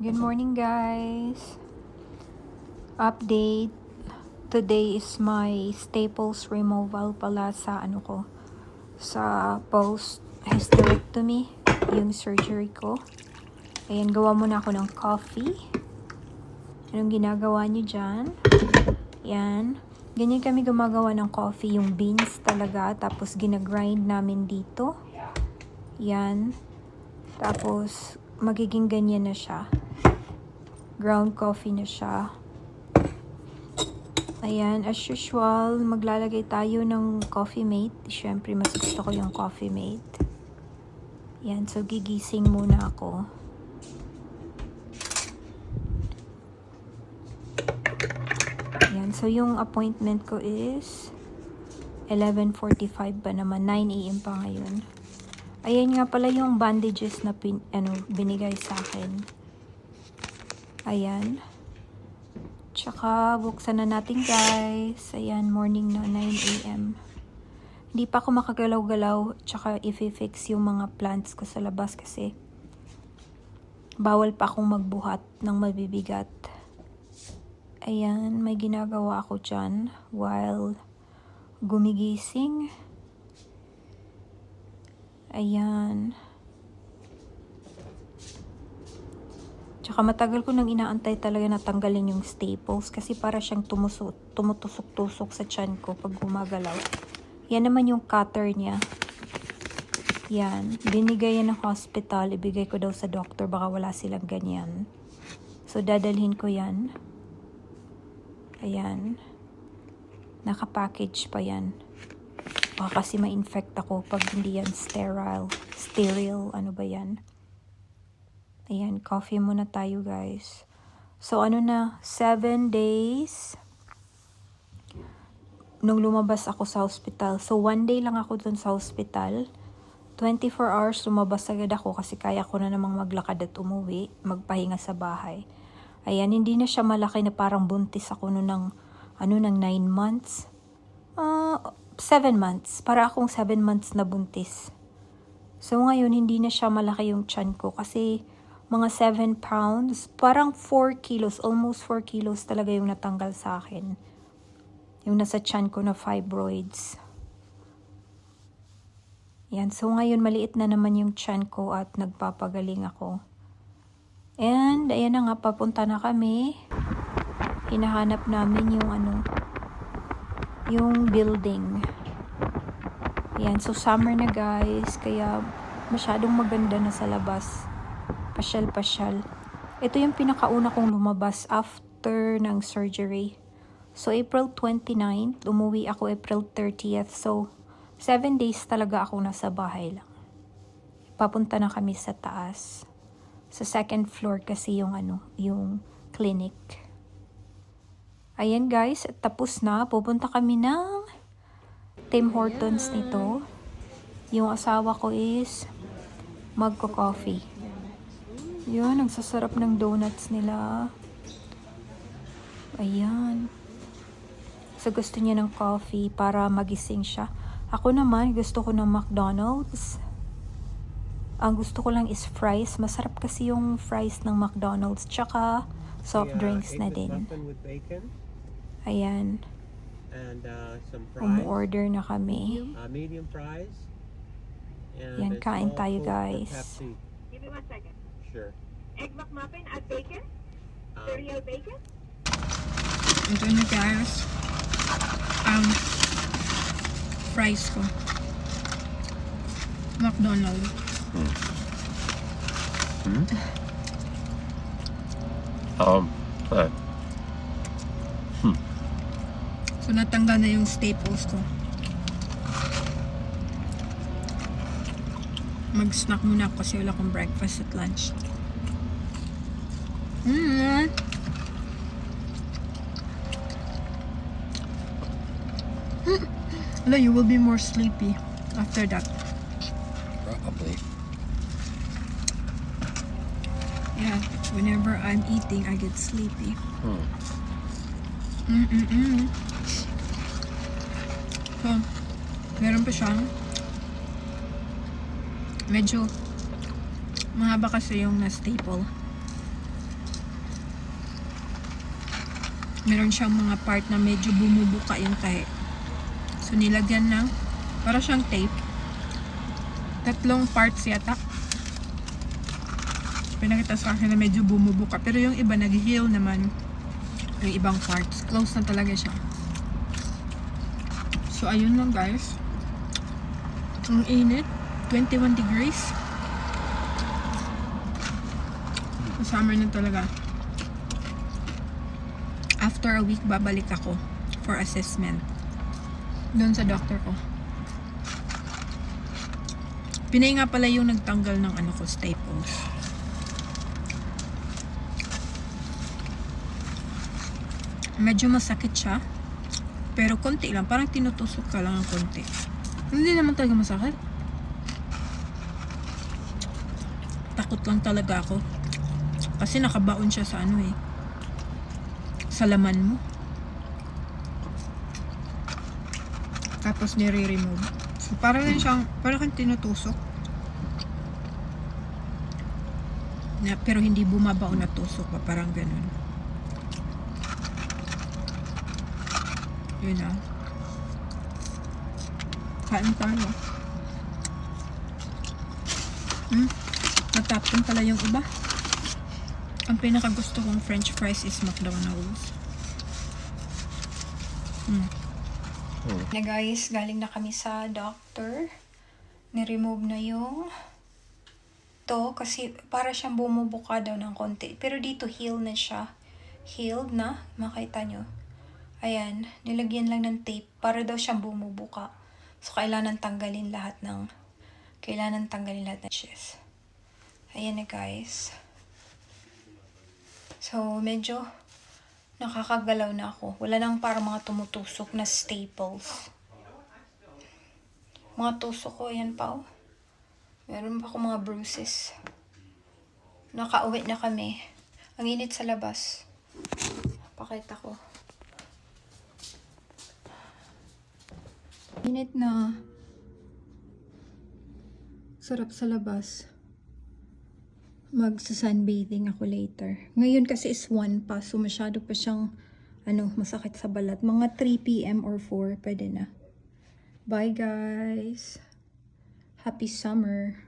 Good morning, guys. Update. Today is my staples removal pala sa sa post hysterectomy, yung surgery ko. Ayan, gawa muna ako ng coffee. Anong ginagawa niyo dyan? Yan. Ganyan kami gumagawa ng coffee, yung beans talaga. Tapos ginagrind namin dito. Yan. Tapos magiging ganyan na siya. Ground coffee na siya. Ayan, as usual, maglalagay tayo ng Coffee Mate. Siyempre, mas gusto ko yung Coffee Mate. Ayan, so gigising muna ako. Ayan, so yung appointment ko is 11:45 ba naman, 9 AM pa ngayon. Ayan nga pala yung bandages na binigay sa akin. Ayan. Tsaka, buksan na natin, guys. Ayan, morning na, 9 AM. Hindi pa ako makagalaw-galaw. Tsaka, i-fix yung mga plants ko sa labas kasi bawal pa akong magbuhat ng mabibigat. Ayan, may ginagawa ako dyan while gumigising. Ayan. Tsaka matagal ko nang inaantay talaga na tanggalin yung staples kasi para siyang tumutusok-tusok sa tiyan ko pag gumagalaw. Yan naman yung cutter niya. Yan. Binigay yan ng hospital. Ibigay ko daw sa doctor. Baka wala silang ganyan. So, dadalhin ko yan. Ayan. Nakapackage pa yan. Baka kasi ma-infect ako pag hindi yan sterile. Sterile. Ano ba yan? Ayan, coffee muna tayo, guys. So, 7 days nung lumabas ako sa hospital. So, 1 day lang ako dun sa hospital. 24 hours lumabas agad ako kasi kaya ko na namang maglakad at umuwi, magpahinga sa bahay. Ayan, hindi na siya malaki na parang buntis ako noon ng 9 months. 7 months. Para akong 7 months na buntis. So, ngayon, hindi na siya malaki yung tiyan ko kasi mga 7 pounds, parang 4 kilos, almost 4 kilos talaga yung natanggal sa akin. Yung nasa tiyan ko na fibroids. Yan, so ngayon maliit na naman yung tiyan ko at nagpapagaling ako. And, ayan na nga, papunta na kami. Hinahanap namin yung building. Yan, so summer na, guys, kaya masyadong maganda na sa labas. Pasyal-pasyal. Ito yung pinakauna kong lumabas after ng surgery. So, April 29th, umuwi ako April 30th. So, 7 days talaga ako nasa bahay lang. Papunta na kami sa taas. Sa second floor kasi yung clinic. Ayan, guys, tapos na. Pupunta kami ng Tim Hortons nito. Yung asawa ko is magko-coffee. Yun, nagsasarap ng donuts nila. Ayan. So, gusto niya ng coffee para magising siya. Ako naman, gusto ko ng McDonald's. Ang gusto ko lang is fries. Masarap kasi yung fries ng McDonald's. Tsaka, soft drinks na din. Ayan. And some fries. Umu-order na kami. Medium fries. And Yan, a kain small tayo, Coke with guys. Pepsi. Give me 1 second. Sure. Egg McMuffin, add bacon. Cereal bacon. Ito na, guys. Fries ko. McDonald's. Good. So, natanggal na yung staples ko. Mag-snack muna ako kasi wala akong breakfast at lunch. No, you will be more sleepy after that. Probably. Yeah, whenever I'm eating, I get sleepy. So, meron pa siyang medyo mahaba kasi yung na staple. meron siyang mga part na medyo bumubuka yung tahi. So, nilagyan ng, para siyang tape. 3 parts yata. Pinakita sa akin na medyo bumubuka. Pero yung iba, nag-heal naman. Yung ibang parts. Close na talaga siya. So, ayun lang guys. Ang init. 21 degrees. Summer na talaga. After a week, babalik ako for assessment. Doon sa doctor ko. Pinay nga pala yung nagtanggal ng ano ko, staples. Medyo masakit siya. Pero konti lang. Parang tinutusok ka lang ng konti. Hindi naman talaga masakit. Takot lang talaga ako. Kasi nakabaon siya sa ano eh. Sa laman mo. Tapos nire-remove. So parang lang siyang, parang kang tinutusok. Na, pero hindi bumabaon na tusok pa. Parang ganun. Yun na. Kain tayo. Natapon pala yung iba. Ang pinakagusto kong french fries is McDonald's. Na guys, galing na kami sa doctor. Ni-remove na yung to kasi para siyang bumubuka daw ng konti. Pero dito heal na siya. Healed na. Makita nyo. Ayan. Nilagyan lang ng tape para daw siyang bumubuka. So, kailangan tanggalin lahat ng chest. Ayan na guys. So, medyo nakakagalaw na ako. Wala nang parang mga tumutusok na staples. Mga tusok ko, yan pa oh. Meron pa ako mga bruises. Nakauwi na kami. Ang init sa labas. Pakita ko. Init na. Sarap sa labas. Magsa-sunbathing ako later. Ngayon kasi is 1 pa. So masyado pa siyang masakit sa balat. Mga 3 PM or 4 pwede na. Bye guys. Happy summer.